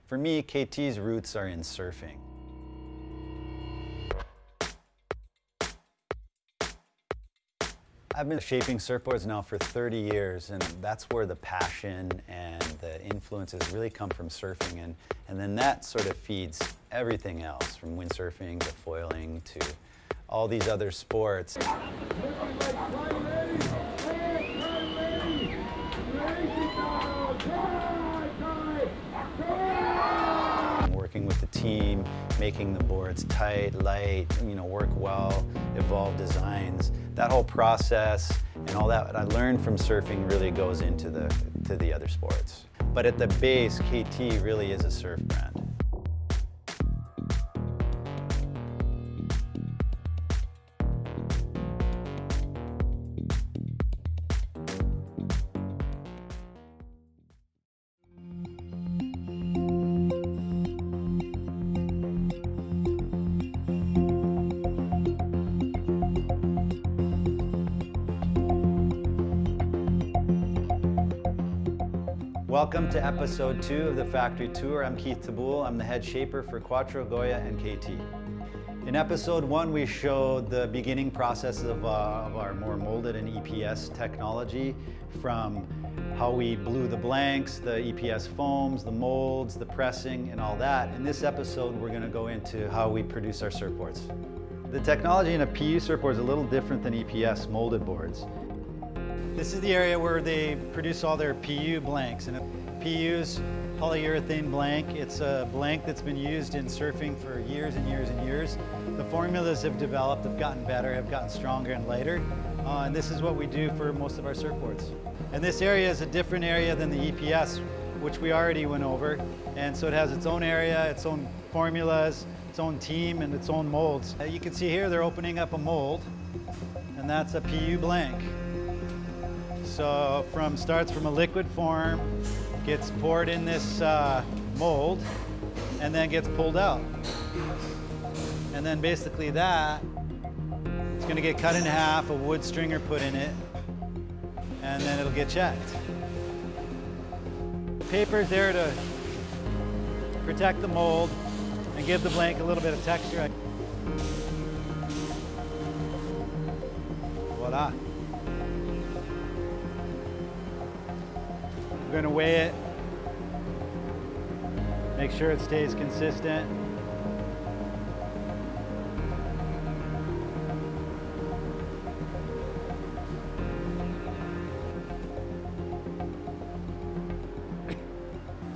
For me, KT's roots are in surfing. I've been shaping surfboards now for 30 years, and that's where the passion and the influences really come from surfing, and then that sort of feeds everything else, from windsurfing to foiling to all these other sports. Working with the team, making the boards tight, light, work well, evolve designs. That whole process and all that I learned from surfing really goes into the other sports. But at the base, KT really is a surf brand. Welcome to episode 2 of the factory tour. I'm Keith Teboul. I'm the head shaper for Quattro, Goya, and KT. In episode 1, we showed the beginning process of our more molded and EPS technology, from how we blew the blanks, the EPS foams, the molds, the pressing, and all that. In this episode, we're going to go into how we produce our surfboards. The technology in a PU surfboard is a little different than EPS molded boards. This is the area where they produce all their PU blanks. And PU's polyurethane blank. It's a blank that's been used in surfing for years and years and years. The formulas have developed, have gotten better, have gotten stronger and lighter. And this is what we do for most of our surfboards. And this area is a different area than the EPS, which we already went over. And so it has its own area, its own formulas, its own team, and its own molds. You can see here they're opening up a mold, and that's a PU blank. So starts from a liquid form, gets poured in this mold, and then gets pulled out. And then basically that, it's going to get cut in half, a wood stringer put in it, and then it'll get checked. The paper's there to protect the mold and give the blank a little bit of texture. Voila. We're going to weigh it, make sure it stays consistent.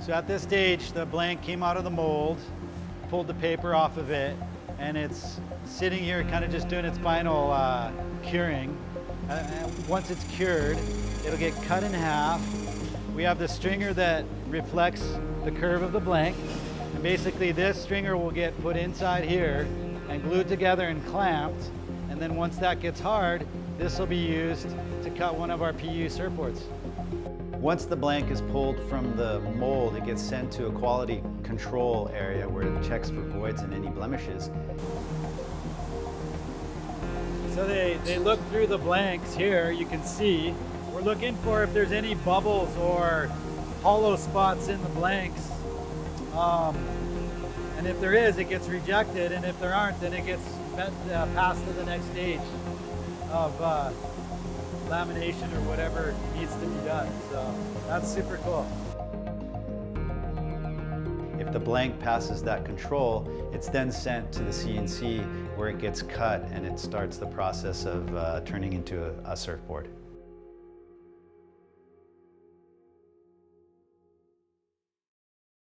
So at this stage, the blank came out of the mold, pulled the paper off of it, and it's sitting here kind of just doing its final curing. Once it's cured, it'll get cut in half. We have the stringer that reflects the curve of the blank, and basically this stringer will get put inside here and glued together and clamped, and then once that gets hard, this will be used to cut one of our PU surfboards. Once the blank is pulled from the mold, it gets sent to a quality control area where it checks for voids and any blemishes. So they look through the blanks here, you can see. We're looking for if there's any bubbles or hollow spots in the blanks. And if there is, it gets rejected, and if there aren't, then it gets passed to the next stage of lamination or whatever needs to be done. So that's super cool. If the blank passes that control, it's then sent to the CNC where it gets cut and it starts the process of turning into a surfboard.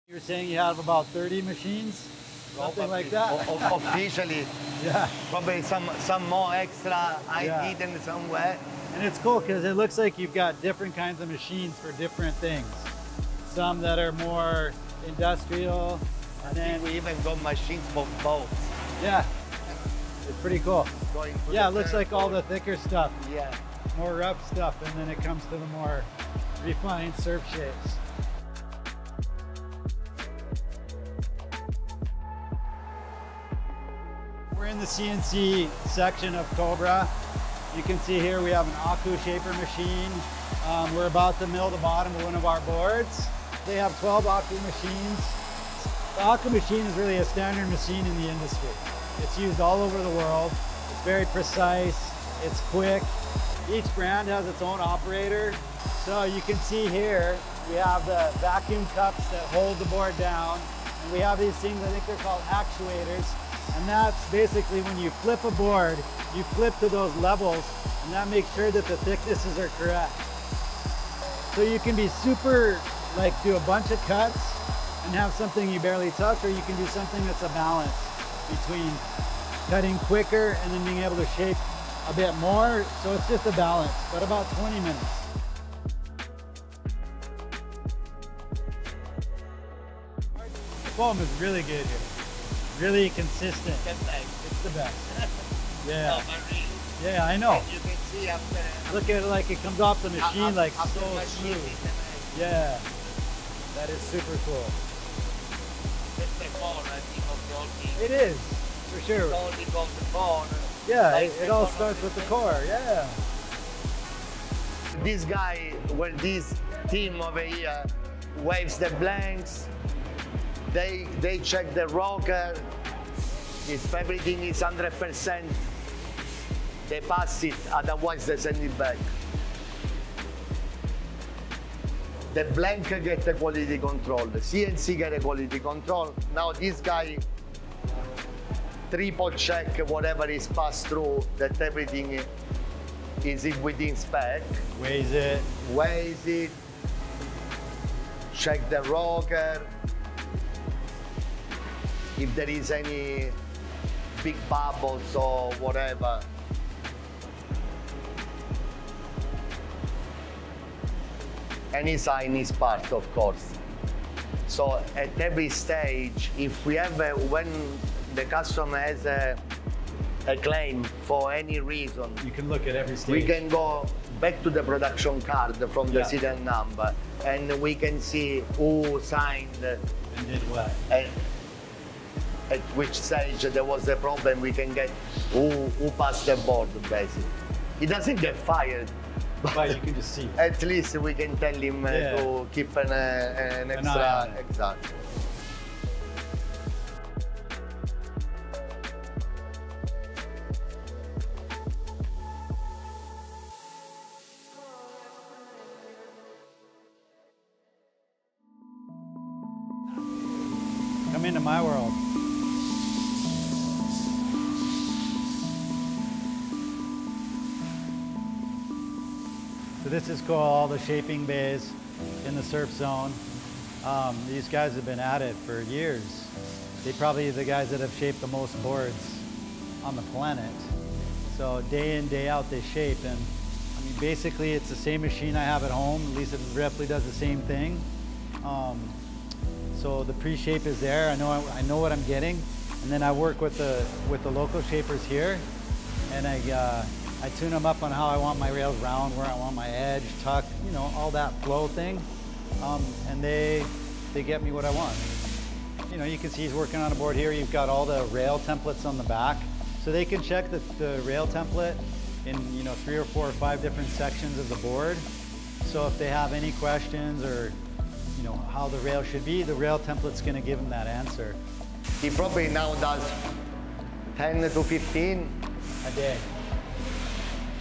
You're saying you have about 30 machines? Something like that? Officially. Yeah. Probably some more extra hidden somewhere. And it's cool because it looks like you've got different kinds of machines for different things. Some that are more industrial. And then we even got machines for boats. Yeah. It's pretty cool. Yeah, it looks like all the thicker stuff. Yeah. More rough stuff, and then it comes to the more refined surf shapes. We're in the CNC section of Cobra. You can see here we have an Aku shaper machine. We're about to mill the bottom of one of our boards. They have 12 Aku machines. The Aka machine is really a standard machine in the industry. It's used all over the world. It's very precise, it's quick. Each brand has its own operator. So you can see here, we have the vacuum cups that hold the board down. And we have these things, I think they're called actuators. And that's basically when you flip a board, you flip to those levels, and that makes sure that the thicknesses are correct. So you can be super, like do a bunch of cuts and have something you barely touch, or you can do something that's a balance between cutting quicker and then being able to shape a bit more. So it's just a balance, but about 20 minutes. The foam is really good here. Really consistent. It's the best. Yeah. Yeah, I know. You can see after. Look at it like it comes off the machine like so smooth. Yeah. That is super cool. It's the core, I think, of the whole thing. It is, for sure. It's all because the core. Yeah, like it all starts with the core, yeah. This guy, when this team over here waves the blanks, they check the rocker. If everything is 100%, they pass it, otherwise they send it back. The blank get the quality control, the CNC get the quality control. Now this guy triple check whatever is passed through, that everything is within spec. Weighs it. Weighs it, check the rocker. If there is any big bubbles or whatever. Any sign is part, of course. So at every stage, if we have when the customer has a claim for any reason, You can look at every stage. we can go back to the production card from the serial number, and we can see who signed And did what? and at which stage there was a problem. We can get who passed the board, basically. He doesn't get fired, But you can just see. at least we can tell him to keep an eye extra. on it. Exactly. Come into my world. So this is called all the shaping bays in the surf zone. These guys have been at it for years. They probably are the guys that have shaped the most boards on the planet. So day in, day out, they shape. And I mean, basically it's the same machine I have at home. At least it roughly does the same thing. So the pre-shape is there. I know what I'm getting, and then I work with the local shapers here, and I tune them up on how I want my rails round, where I want my edge, tuck, you know, all that flow thing, and they get me what I want. You know, you can see he's working on a board here. You've got all the rail templates on the back, so they can check the rail template in 3 or 4 or 5 different sections of the board. So if they have any questions or how the rail should be, the rail template's going to give them that answer. He probably now does 10 to 15 A day.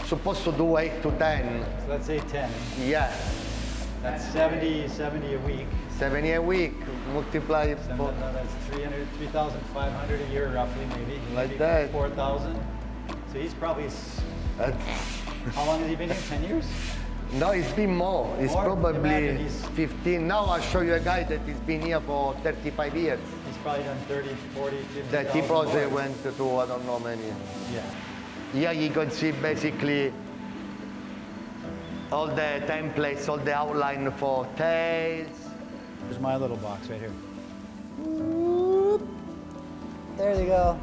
Supposed to do 8 to 10. So let's say 10. Yeah. That's 70 a week. 70 a week, multiply for That's 3,500 a year roughly, maybe. Like maybe that. 4,000. So he's probably, how long has he been here? 10 years? No, it's been more. It's More? probably Imagine he's- 15. Now I'll show you a guy that has been here for 35 years. He's probably done 30, 40, 50. That he probably went to, I don't know, many. Yeah. Here you can see basically all the templates, all the outline for tails. Here's my little box right here. Whoop. There you go.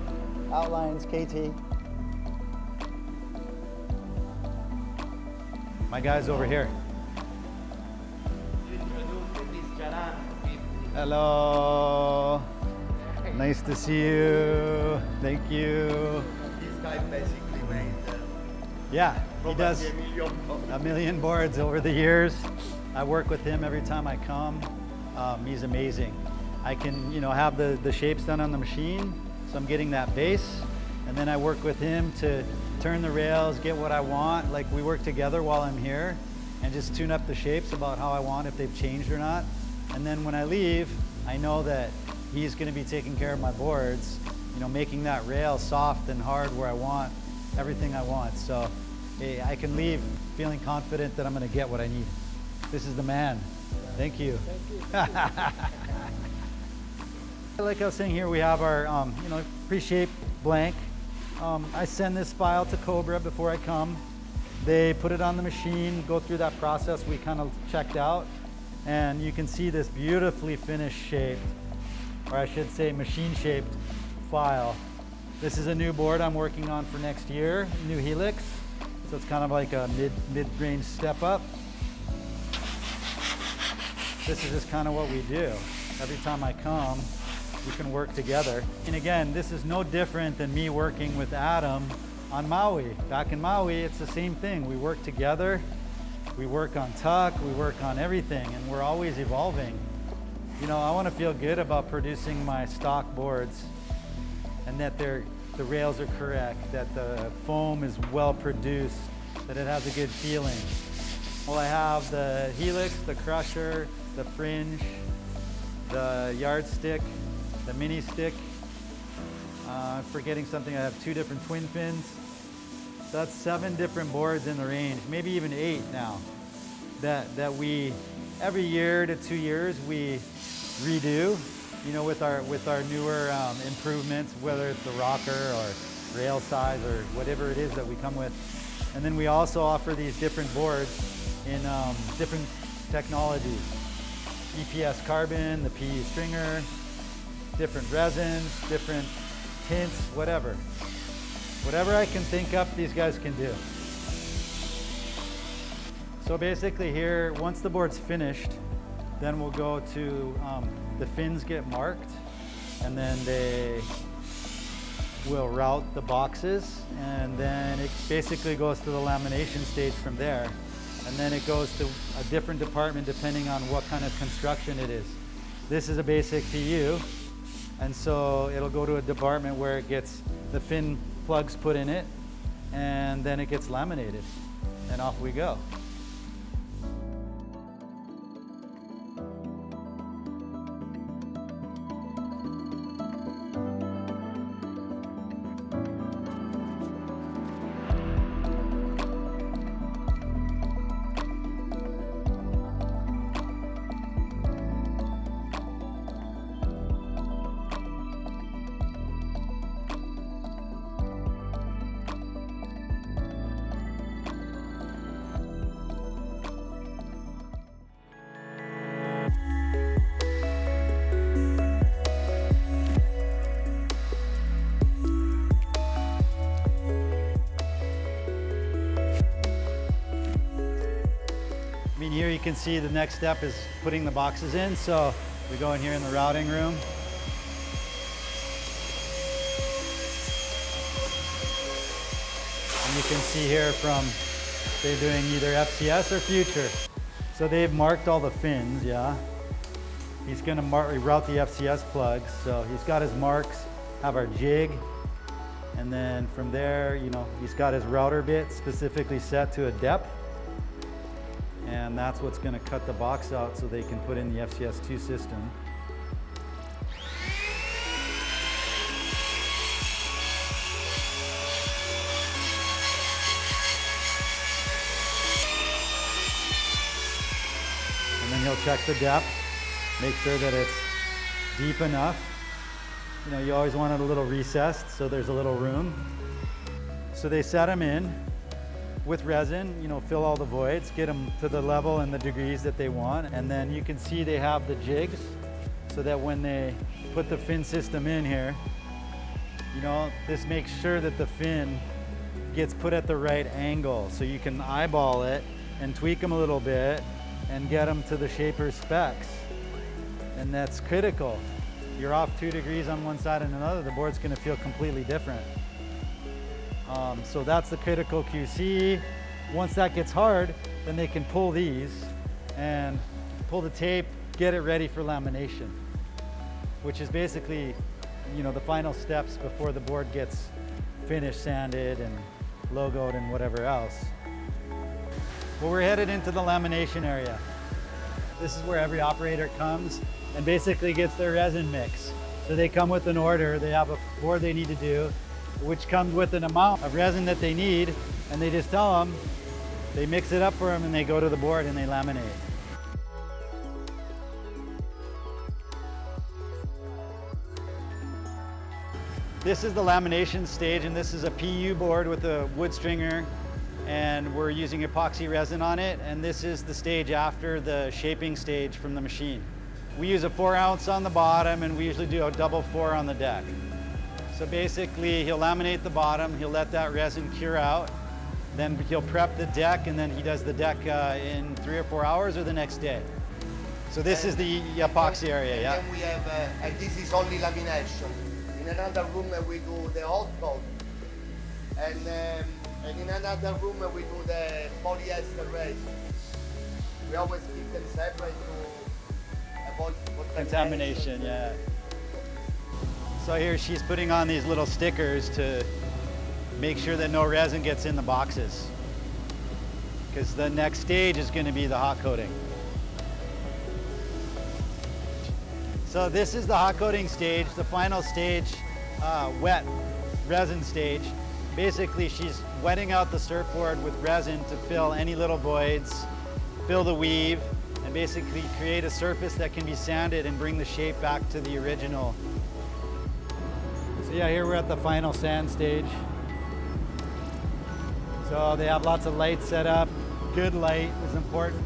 Outlines, KT. My guy's over here. Hello. Nice to see you. Thank you. This guy basically made Yeah, he does a million boards over the years. I work with him every time I come. He's amazing. I can, you know, have the shapes done on the machine. So I'm getting that base, and then I work with him to turn the rails, get what I want. Like, we work together while I'm here and just tune up the shapes about how I want, if they've changed or not. And then when I leave, I know that he's gonna be taking care of my boards, you know, making that rail soft and hard where I want, everything I want. So I can leave feeling confident that I'm gonna get what I need. This is the man. Thank you. Thank you. Like I was saying, here we have our you know, pre-shaped blank. I send this file to Cobra before I come. They put it on the machine, go through that process we kind of checked out, and you can see this beautifully finished shaped, or I should say machine shaped file. This is a new board I'm working on for next year, new helix. So it's kind of like a mid-range step up. This is just kind of what we do. Every time I come, we can work together. And again, this is no different than me working with Adam on Maui. Back in Maui, it's the same thing. We work together, we work on tuck, we work on everything, and we're always evolving. You know, I want to feel good about producing my stock boards, and that the rails are correct, that the foam is well produced, that it has a good feeling. Well, I have the helix, the crusher, the fringe, the yardstick, the mini stick. Forgetting something, I have 2 different twin fins. So that's 7 different boards in the range, maybe even 8 now, that we, every year to 2 years, we redo, you know, with our newer improvements, whether it's the rocker or rail size or whatever it is that we come with. And then we also offer these different boards in different technologies. EPS carbon, the PE stringer, different resins, different tints, whatever. Whatever I can think up, these guys can do. So basically here, once the board's finished, then we'll go to, the fins get marked, and then they will route the boxes, and then it basically goes to the lamination stage from there. And then it goes to a different department depending on what kind of construction it is. This is a basic PU, and so it'll go to a department where it gets the fin plugs put in it, and then it gets laminated, and off we go. Here you can see the next step is putting the boxes in. So we go in here in the routing room. And you can see here from, they're doing either FCS or future. So they've marked all the fins, yeah. He's gonna route the FCS plugs. So he's got his marks, have our jig. And then from there, you know, he's got his router bit specifically set to a depth. And that's what's going to cut the box out so they can put in the FCS2 system. And then he'll check the depth, make sure that it's deep enough. You know, you always want it a little recessed so there's a little room. So they set them in with resin, you know, fill all the voids, get them to the level and the degrees that they want. And then you can see they have the jigs so that when they put the fin system in here, you know, this makes sure that the fin gets put at the right angle. So you can eyeball it and tweak them a little bit and get them to the shaper specs. And that's critical. You're off 2 degrees on one side and another, the board's gonna feel completely different. So that's the critical QC. Once that gets hard, then they can pull these and pull the tape, get it ready for lamination. which is basically, you know, the final steps before the board gets finished, sanded and logoed and whatever else. Well, we're headed into the lamination area. This is where every operator comes and basically gets their resin mix. So they come with an order, they have a board they need to do, which comes with an amount of resin that they need, and they just tell them, they mix it up for them and they go to the board and they laminate. This is the lamination stage, and this is a PU board with a wood stringer, and we're using epoxy resin on it, and this is the stage after the shaping stage from the machine. We use a 4-ounce on the bottom, and we usually do a double 4 on the deck. So basically, he'll laminate the bottom, he'll let that resin cure out, then he'll prep the deck, and then he does the deck in 3 or 4 hours or the next day. So this is the epoxy area, yeah? And then we have, and this is only lamination. In another room we do the hot coat, and in another room we do the polyester resin. We always keep them separate to avoid contamination, yeah. So here she's putting on these little stickers to make sure that no resin gets in the boxes, because the next stage is going to be the hot coating. So this is the hot coating stage, the final stage, wet resin stage. Basically, she's wetting out the surfboard with resin to fill any little voids, fill the weave, and basically create a surface that can be sanded and bring the shape back to the original. So yeah, here we're at the final sand stage. So they have lots of lights set up. Good light is important.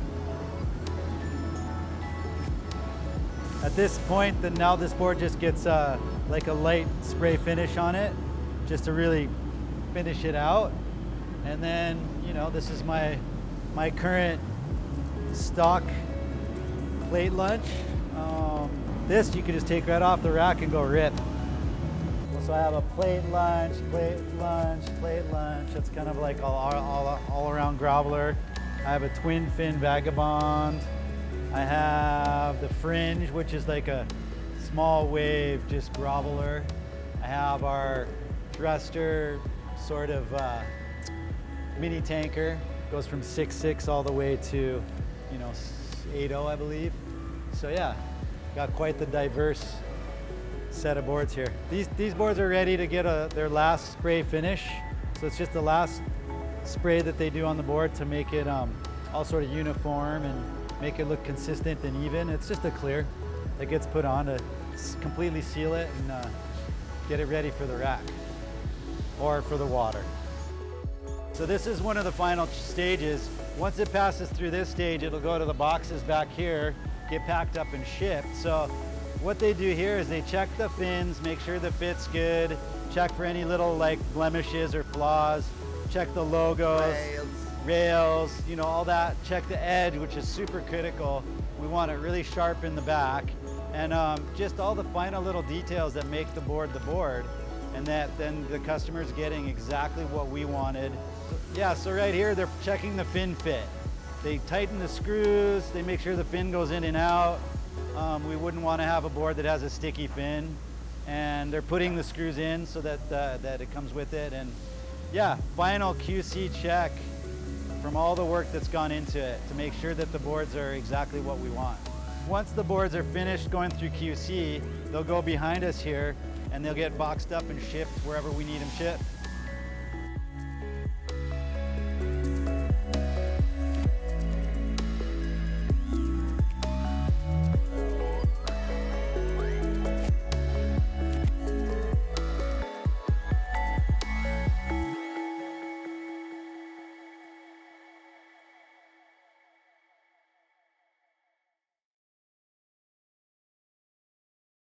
At this point, now this board just gets like a light spray finish on it, just to really finish it out. And then, you know, this is my current stock plate lunch. This you can just take right off the rack and go rip. So I have a plate lunch, plate lunch, plate lunch. It's kind of like all around groveler. I have a twin fin vagabond. I have the fringe, which is like a small wave, just groveler. I have our thruster, sort of mini tanker. Goes from 6.6 all the way to, you know, 8.0, I believe. So yeah, got quite the diverse set of boards here. These boards are ready to get their last spray finish. So it's just the last spray that they do on the board to make it all sort of uniform and make it look consistent and even. It's just a clear that gets put on to completely seal it and get it ready for the rack or for the water. So this is one of the final stages. Once it passes through this stage, it'll go to the boxes back here, get packed up and shipped. So what they do here is they check the fins, make sure the fit's good, check for any little like blemishes or flaws, check the logos, rails, you know, all that. Check the edge, which is super critical. We want it really sharp in the back, and just all the final little details that make the board, and that then the customer's getting exactly what we wanted. Yeah, so right here they're checking the fin fit. They tighten the screws, they make sure the fin goes in and out. We wouldn't want to have a board that has a sticky fin, and they're putting the screws in so that that it comes with it. And yeah, final QC check from all the work that's gone into it to make sure that the boards are exactly what we want. Once the boards are finished going through QC, they'll go behind us here and they'll get boxed up and shipped wherever we need them shipped.